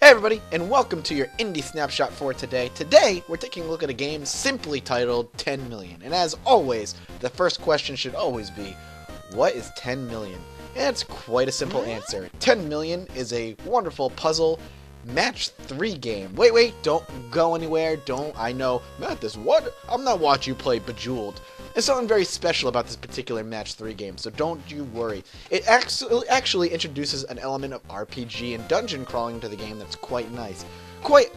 Hey everybody, and welcome to your Indie Snapshot for today. Today, we're taking a look at a game simply titled 10 Million. And as always, the first question should always be, what is 10 million? And it's quite a simple answer. 10 Million is a wonderful puzzle match 3 game. Wait, don't go anywhere. I know, Mathis, what? I'm not watching you play Bejeweled. There's something very special about this particular match 3 game, so don't you worry. It actually introduces an element of RPG and dungeon crawling into the game that's quite nice. Quite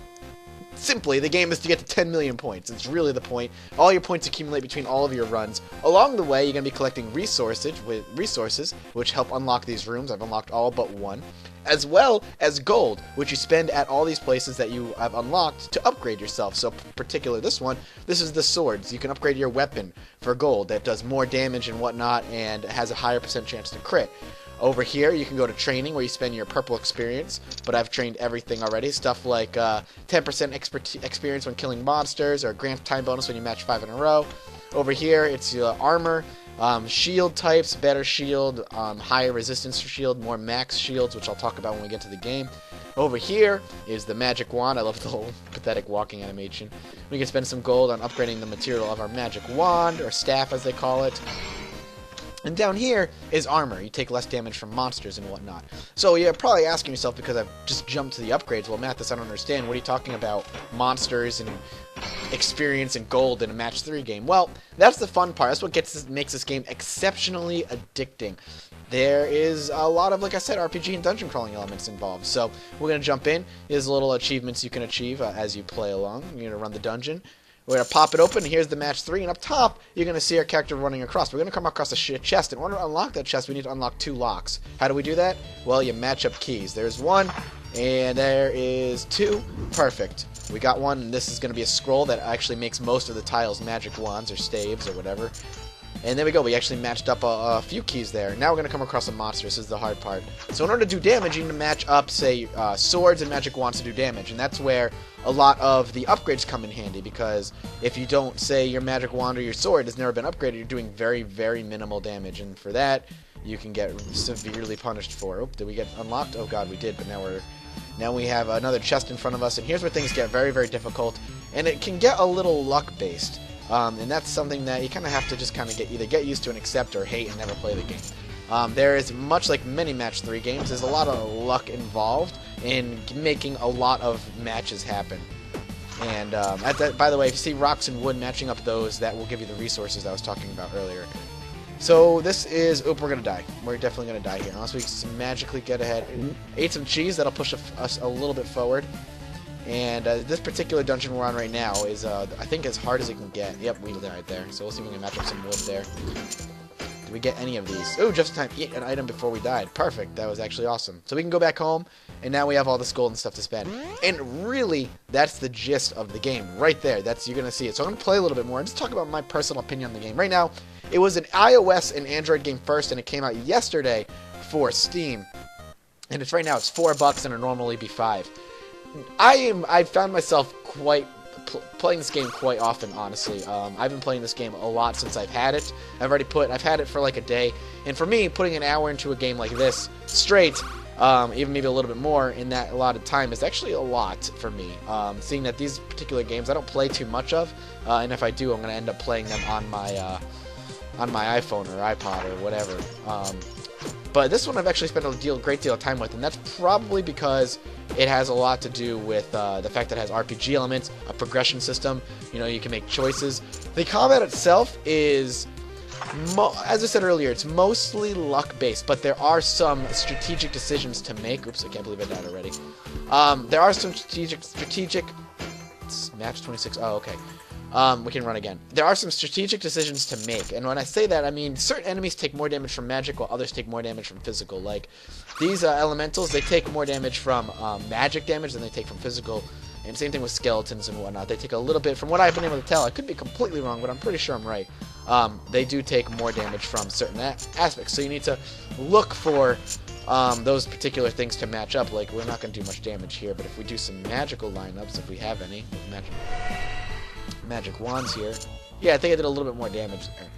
simply, the game is to get to 10 million points. It's really the point. All your points accumulate between all of your runs. Along the way, you're going to be collecting resources, which help unlock these rooms. I've unlocked all but one. As well as gold, which you spend at all these places that you have unlocked to upgrade yourself. So, particular this one, this is the swords. You can upgrade your weapon for gold that does more damage and whatnot, and has a higher % chance to crit. Over here, you can go to training, where you spend your purple experience, but I've trained everything already. Stuff like 10% experience when killing monsters, or grant time bonus when you match 5 in a row. Over here, it's armor. Shield types, better shield, higher resistance for shield, more max shields, which I'll talk about when we get to the game. Over here is the magic wand. I love the whole pathetic walking animation. We can spend some gold on upgrading the material of our magic wand, or staff as they call it. And down here is armor. You take less damage from monsters and whatnot. So you're probably asking yourself, because I've just jumped to the upgrades, well, Mathis, I don't understand. What are you talking about? Monsters and experience and gold in a match 3 game. Well, that's the fun part. That's what makes this game exceptionally addicting. There is a lot of, like I said, RPG and dungeon crawling elements involved. So we're going to jump in. There's little achievements you can achieve as you play along. You're going to run the dungeon. We're going to pop it open. Here's the match 3. And up top, you're going to see our character running across. We're going to come across a chest. In order to unlock that chest, we need to unlock 2 locks. How do we do that? Well, you match up keys. There's 1, and there is 2. Perfect. We got one, and this is going to be a scroll that actually makes most of the tiles magic wands or staves or whatever. And there we go. We actually matched up a few keys there. Now we're going to come across a monster. This is the hard part. So in order to do damage, you need to match up, say, swords and magic wands to do damage. And that's where a lot of the upgrades come in handy, because if you don't, say, your magic wand or your sword has never been upgraded, you're doing very, very minimal damage. And for that, you can get severely punished for. Oh, did we get unlocked? Oh god, we did, but now we have another chest in front of us, and here's where things get very, very difficult, and it can get a little luck-based. And that's something that you kind of have to just kind of either get used to and accept, or hate and never play the game. There is, much like many match 3 games, there's a lot of luck involved in making a lot of matches happen. And by the way, if you see rocks and wood matching up those, that will give you the resources I was talking about earlier. So this is... Oop, we're going to die. We're definitely going to die here, unless we magically get ahead. Ate some cheese, that'll push us a little bit forward. And this particular dungeon we're on right now is, I think, as hard as it can get. Yep, we died there. So we'll see if we can match up some wood there. Did we get any of these? Oh, just in time. Eat an item before we died. Perfect. That was actually awesome. So we can go back home, and now we have all this gold and stuff to spend. And really, that's the gist of the game. Right there. You're going to see it. So I'm going to play a little bit more and just talk about my personal opinion on the game. Right now, it was an iOS and Android game first, and it came out yesterday for Steam. And right now it's $4, and it'll normally be $5. I found myself playing this game quite often, honestly. I've been playing this game a lot since I've had it. I've had it for like a day, and for me, putting an hour into a game like this straight, even maybe a little bit more in that allotted time, is actually a lot for me. Seeing that these particular games I don't play too much of, and if I do, I'm going to end up playing them on my iPhone or iPod or whatever. But this one I've actually spent a great deal of time with, and that's probably because it has a lot to do with the fact that it has RPG elements, a progression system. You know, you can make choices. The combat itself is, as I said earlier, it's mostly luck-based, but there are some strategic decisions to make. Oops, I can't believe I died already. There are some strategic... It's match 26. Oh, okay. We can run again. There are some strategic decisions to make, and when I say that, I mean certain enemies take more damage from magic, while others take more damage from physical. Like, these elementals, they take more damage from magic damage than they take from physical, and same thing with skeletons and whatnot. They take a little bit, from what I've been able to tell, I could be completely wrong, but I'm pretty sure I'm right. They do take more damage from certain aspects, so you need to look for those particular things to match up. Like, we're not going to do much damage here, but if we do some magical lineups, if we have any, magic wands here. Yeah, I think I did a little bit more damage there.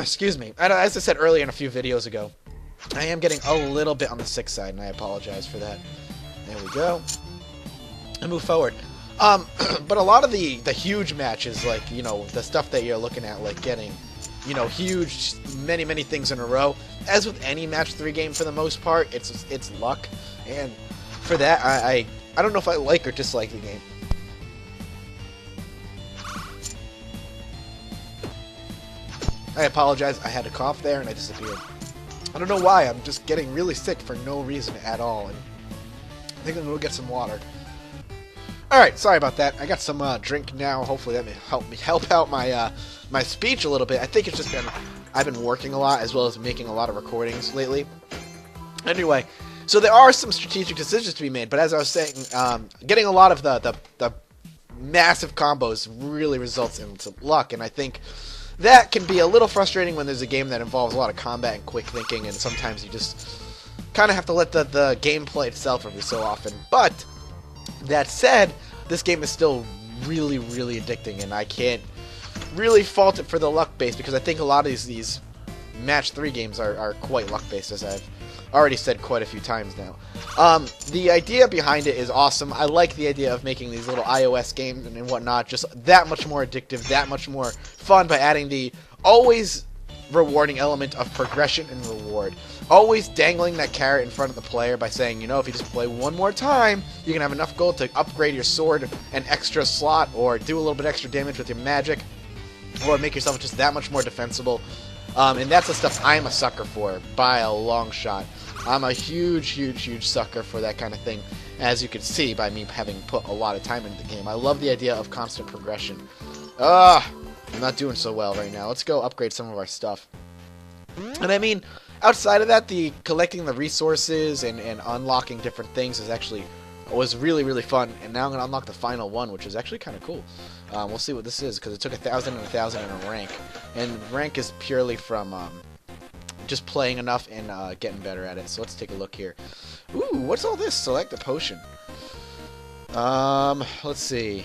Excuse me. As I said earlier in a few videos ago, I am getting a little bit on the sick side, and I apologize for that. There we go. And move forward. But a lot of the huge matches, like, you know, the stuff that you're looking at, like getting, you know, huge, many things in a row, as with any match 3 game for the most part, it's luck. And for that, I don't know if I like or dislike the game. I apologize, I had a cough there and I disappeared. I don't know why, I'm just getting really sick for no reason at all. And I think I'm going to go get some water. Alright, sorry about that. I got some drink now. Hopefully that may help out my my speech a little bit. I think it's just been, I've been working a lot as well as making a lot of recordings lately. Anyway, so there are some strategic decisions to be made, but as I was saying, getting a lot of the massive combos really results into luck, and I think that can be a little frustrating when there's a game that involves a lot of combat and quick thinking, and sometimes you just kind of have to let the gameplay itself every so often. But that said, this game is still really addicting, and I can't really fault it for the luck base, because I think a lot of these match 3 games are quite luck based, as I've already said quite a few times now. The idea behind it is awesome. I like the idea of making these little iOS games and whatnot just that much more addictive, that much more fun, by adding the always rewarding element of progression and reward. Always dangling that carrot in front of the player by saying, you know, if you just play one more time, you can have enough gold to upgrade your sword an extra slot, or do a little bit extra damage with your magic, or make yourself just that much more defensible. And that's the stuff I'm a sucker for, by a long shot. I'm a huge sucker for that kind of thing, as you can see by me having put a lot of time into the game. I love the idea of constant progression. I'm not doing so well right now. Let's go upgrade some of our stuff. And I mean, outside of that, the collecting the resources and unlocking different things was really fun. And now I'm going to unlock the final one, which is actually kind of cool. We'll see what this is, because it took 1,000 and 1,000 in a rank. And rank is purely from just playing enough and getting better at it. So let's take a look here. Ooh, what's all this? Select a potion. Let's see.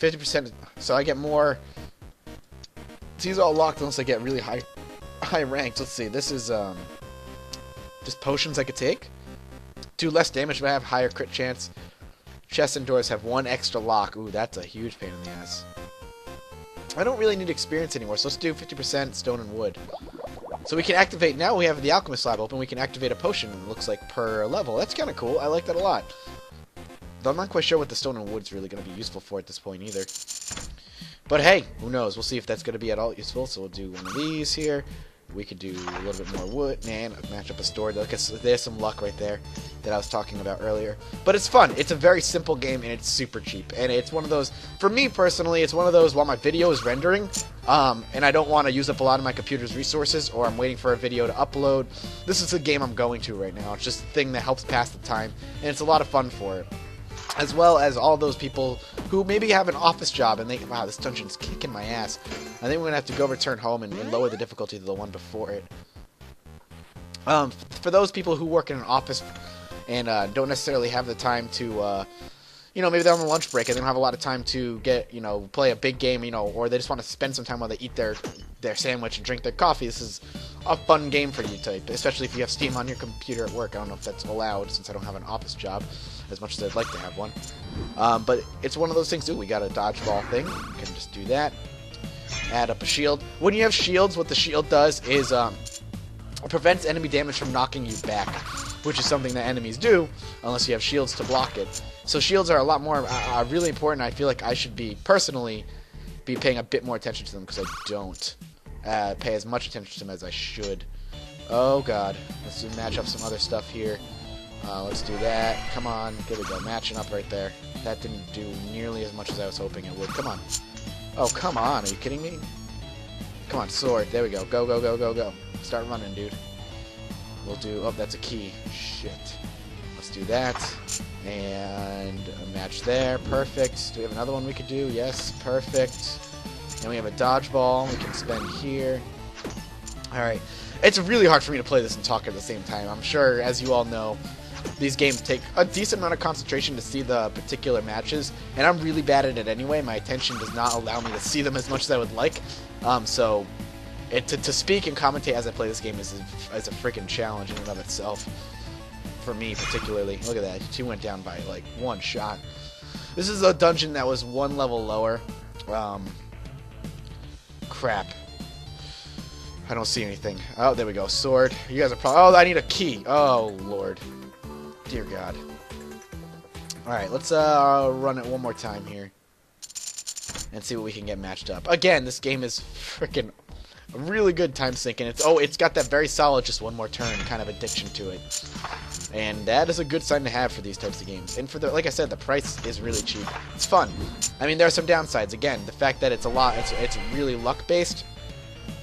50%. So I get more. These are all locked unless I get really high ranks. Let's see. This is just potions I could take. Do less damage, but I have higher crit chance. Chests and doors have 1 extra lock. Ooh, that's a huge pain in the ass. I don't really need experience anymore, so let's do 50% stone and wood. So we can activate, now we have the alchemist lab open, we can activate a potion, it looks like per level. That's kind of cool, I like that a lot. Though I'm not quite sure what the stone and wood's really going to be useful for at this point either. But hey, who knows, we'll see if that's going to be at all useful. So we'll do one of these here. We could do a little bit more wood. Man, match up a store. There's some luck right there that I was talking about earlier. But it's fun. It's a very simple game, and it's super cheap. And it's one of those, for me personally, it's one of those while my video is rendering, and I don't want to use up a lot of my computer's resources, or I'm waiting for a video to upload. This is the game I'm going to right now. It's just a thing that helps pass the time, and it's a lot of fun for it. As well as all those people who maybe have an office job and think, wow, this dungeon's kicking my ass. I think we're going to have to go return home and lower the difficulty to the one before it. For those people who work in an office and don't necessarily have the time to, maybe they're on a lunch break and they don't have a lot of time to get, play a big game, or they just want to spend some time while they eat their sandwich and drink their coffee. This is a fun game for you, especially if you have Steam on your computer at work. I don't know if that's allowed since I don't have an office job, as much as I'd like to have one. But it's one of those things, we got a dodgeball thing. We can just do that. Add up a shield. When you have shields, what the shield does is it prevents enemy damage from knocking you back, which is something that enemies do unless you have shields to block it. So shields are a lot more really important. I feel like I should personally be paying a bit more attention to them, because I don't pay as much attention to them as I should. Oh god, let's match up some other stuff here. Let's do that. Come on, there we go, matching up right there. That didn't do nearly as much as I was hoping it would. Come on. Oh, come on, are you kidding me? Come on, sword, there we go. Go. Start running, dude. We'll do, that's a key. Shit. Let's do that. And a match there, perfect. Do we have another one we could do? Yes, perfect. And we have a dodgeball we can spend here. Alright. It's really hard for me to play this and talk at the same time. I'm sure, as you all know, these games take a decent amount of concentration to see the particular matches, and I'm really bad at it anyway. My attention does not allow me to see them as much as I would like. So To speak and commentate as I play this game is a freaking challenge in and of itself. For me, particularly. Look at that. She went down by, like, one shot. This is a dungeon that was one level lower. Crap. I don't see anything. Oh, there we go. Sword. You guys are probably... Oh, I need a key. Oh, Lord. Dear God. Alright, let's run it one more time here. And see what we can get matched up. Again, this game is freaking a really good time sink. And it's got that very solid just one more turn kind of addiction to it. And that is a good sign to have for these types of games. And for the, like I said, the price is really cheap. It's fun. I mean, there are some downsides. Again, the fact that it's really luck-based,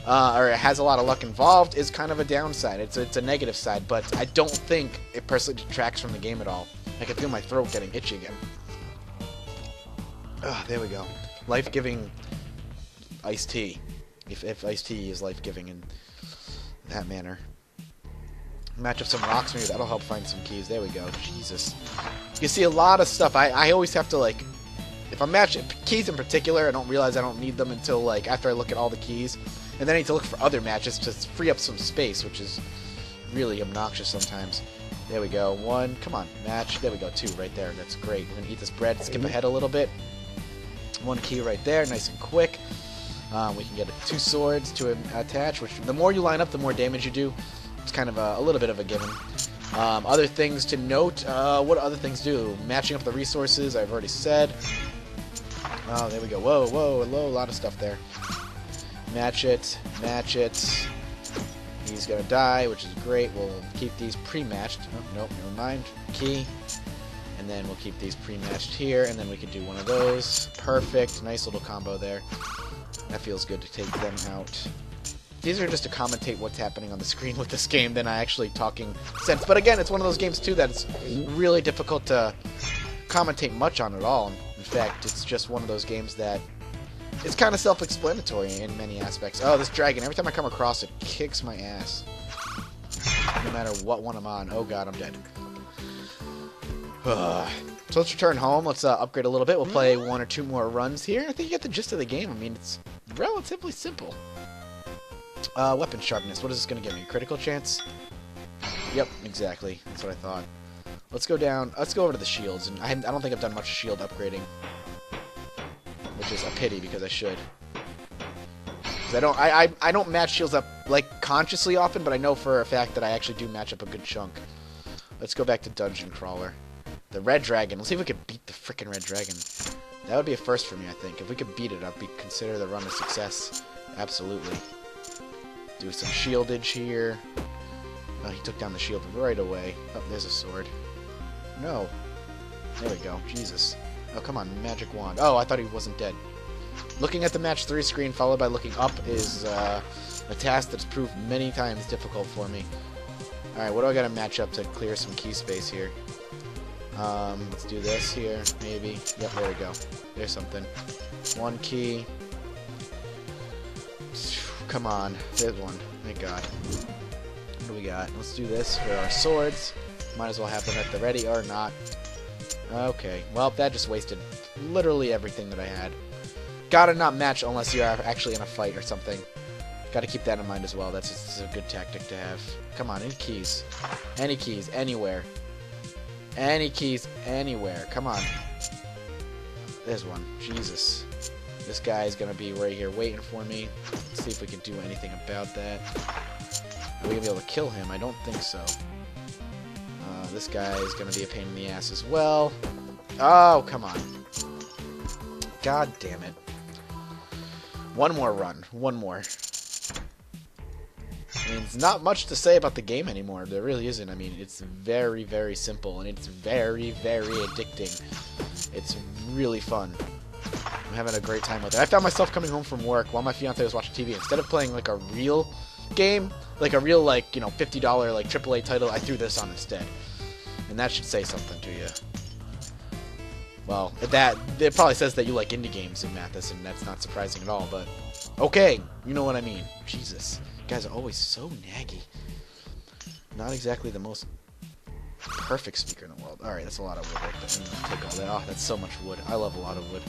or it has a lot of luck involved, is kind of a downside. It's a negative side, but I don't think it personally detracts from the game at all. I can feel my throat getting itchy again. There we go. Life-giving iced tea. If iced tea is life-giving in that manner. Match up some rocks, maybe that'll help find some keys. There we go. Jesus. You see a lot of stuff. I always have to, like, if I'm matching keys in particular, I don't realize I don't need them until, like, after I look at all the keys. And then I need to look for other matches to free up some space, which is really obnoxious sometimes. There we go. One. Come on. Match. There we go. Two right there. That's great. We're going to eat this bread. Skip ahead a little bit. One key right there. Nice and quick. We can get 2 swords to attach, which the more you line up, the more damage you do. It's kind of a little bit of a given. Other things to note, what do other things do? Matching up the resources, I've already said. Oh, there we go. Whoa, whoa, hello, a lot of stuff there. Match it, match it. He's gonna die, which is great. We'll keep these pre-matched. Oh, nope, never mind. Key. And then we'll keep these pre-matched here, and then we can do one of those. Perfect. Nice little combo there. That feels good to take them out. These are just to commentate what's happening on the screen with this game than I actually talking sense. But again, it's one of those games, too, that it's really difficult to commentate much on at all. In fact, it's just one of those games that is kind of self-explanatory in many aspects. Oh, this dragon, every time I come across it, kicks my ass. No matter what one I'm on. Oh, God, I'm dead. So let's return home. Let's upgrade a little bit. We'll play 1 or 2 more runs here. I think you get the gist of the game. I mean, it's relatively simple. Weapon sharpness. What is this going to give me? Critical chance? Yep, exactly. That's what I thought. Let's go down. Let's go over to the shields. And I don't think I've done much shield upgrading, which is a pity because I should. Because I don't match shields up like consciously often, but I know for a fact that I actually do match up a good chunk. Let's go back to Dungeon Crawler. The Red Dragon. Let's see if we can beat the frickin' Red Dragon. That would be a first for me, I think. If we could beat it, I'd consider the run a success. Absolutely. Do some shieldage here. Oh, he took down the shield right away. Oh, there's a sword. No. There we go. Jesus. Oh, come on. Magic wand. Oh, I thought he wasn't dead. Looking at the match 3 screen followed by looking up is a task that's proved many times difficult for me. Alright, what do I gotta match up to clear some key space here? Let's do this here, maybe. Yep, there we go. There's something. 1 key. Come on. There's one. Thank God. What do we got? Let's do this for our swords. Might as well have them at the ready or not. Okay. Well, that just wasted literally everything that I had. Gotta not match unless you're actually in a fight or something. Gotta keep that in mind as well. That's a good tactic to have. Come on, any keys. Any keys, anywhere. Any keys, anywhere. Come on. There's one. Jesus. This guy is gonna be right here waiting for me. Let's see if we can do anything about that. Are we gonna be able to kill him? I don't think so. This guy is gonna be a pain in the ass as well. Oh, come on. God damn it. One more run. One more. I mean, it's not much to say about the game anymore. There really isn't. I mean, it's very, very simple, and it's very, very addicting. It's really fun. I'm having a great time with it. I found myself coming home from work while my fiance was watching TV. Instead of playing, like, a real game, like a real, like, you know, $50, like, AAA title, I threw this on instead. And that should say something to you. Well, it probably says that you like indie games in Mathis, and that's not surprising at all, but okay, you know what I mean. Jesus. You guys are always so naggy. Not exactly the most perfect speaker in the world. Alright, that's a lot of wood right there. I'm gonna take all that. Oh, that's so much wood. I love a lot of wood.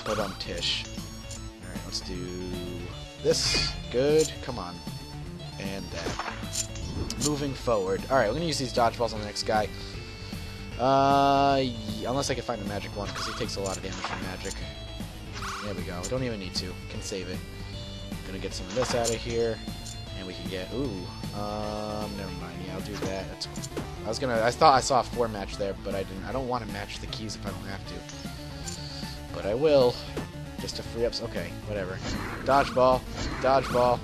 But Tish. Alright, let's do This. Good. Come on. And that. Moving forward. Alright, we're going to use these dodgeballs on the next guy. Unless I can find a magic one, because he takes a lot of damage from magic. There we go. Don't even need to. Can save it. Gonna get some of this out of here. And we can get... Ooh. Never mind. Yeah, I'll do that. That's cool. I thought I saw a 4 match there, but I didn't. I don't want to match the keys if I don't have to. But I will. Just to free up... Okay, whatever. Dodgeball. Dodgeball.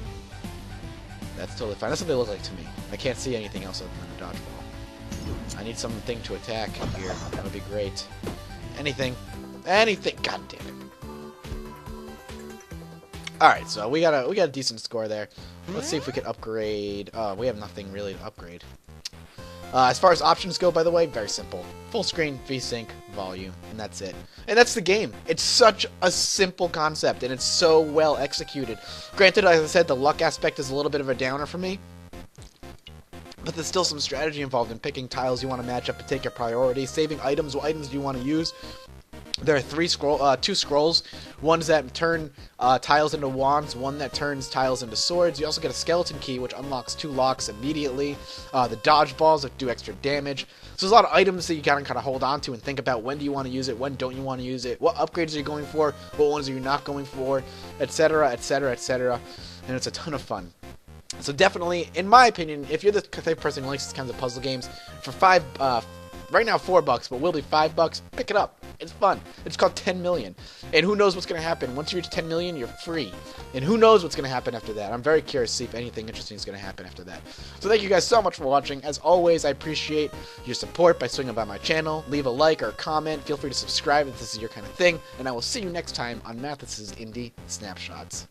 That's totally fine. That's what they look like to me. I can't see anything else other than a dodgeball. I need something to attack here. That would be great. Anything. Anything. God damn it. Alright, so we got a decent score there. Let's see if we can upgrade. We have nothing really to upgrade. As far as options go, by the way, very simple. Full screen, VSync, volume, and that's it. And that's the game. It's such a simple concept, and it's so well executed. Granted, as I said, the luck aspect is a little bit of a downer for me. But there's still some strategy involved in picking tiles you want to match up and take your priority, saving items, what items do you want to use. There are two scrolls, ones that turn tiles into wands, one that turns tiles into swords. You also get a skeleton key, which unlocks 2 locks immediately. The dodgeballs that do extra damage. So there's a lot of items that you gotta kind of hold on to and think about when do you want to use it, when don't you want to use it, what upgrades are you going for, what ones are you not going for, etc., etc., etc. And it's a ton of fun. So definitely, in my opinion, if you're the type of person who likes these kinds of puzzle games, for right now $4, but will be $5, pick it up. It's fun. It's called 10 million. And who knows what's going to happen. Once you reach 10 million, you're free. And who knows what's going to happen after that. I'm very curious to see if anything interesting is going to happen after that. So thank you guys so much for watching. As always, I appreciate your support by swinging by my channel. Leave a like or a comment. Feel free to subscribe if this is your kind of thing. And I will see you next time on Mathis's Indie Snapshots.